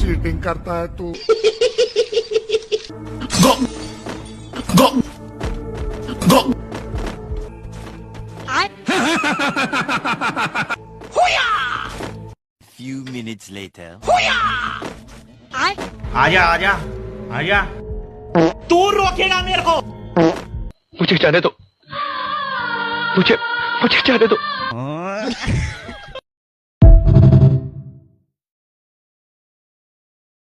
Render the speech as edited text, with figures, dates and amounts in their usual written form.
Cheating करता है तू। गो गो गो Few minutes later. आजा आजा आजा। तू रोकेगा मेरे को? मुझे जाने दो, मुझे जाने दो।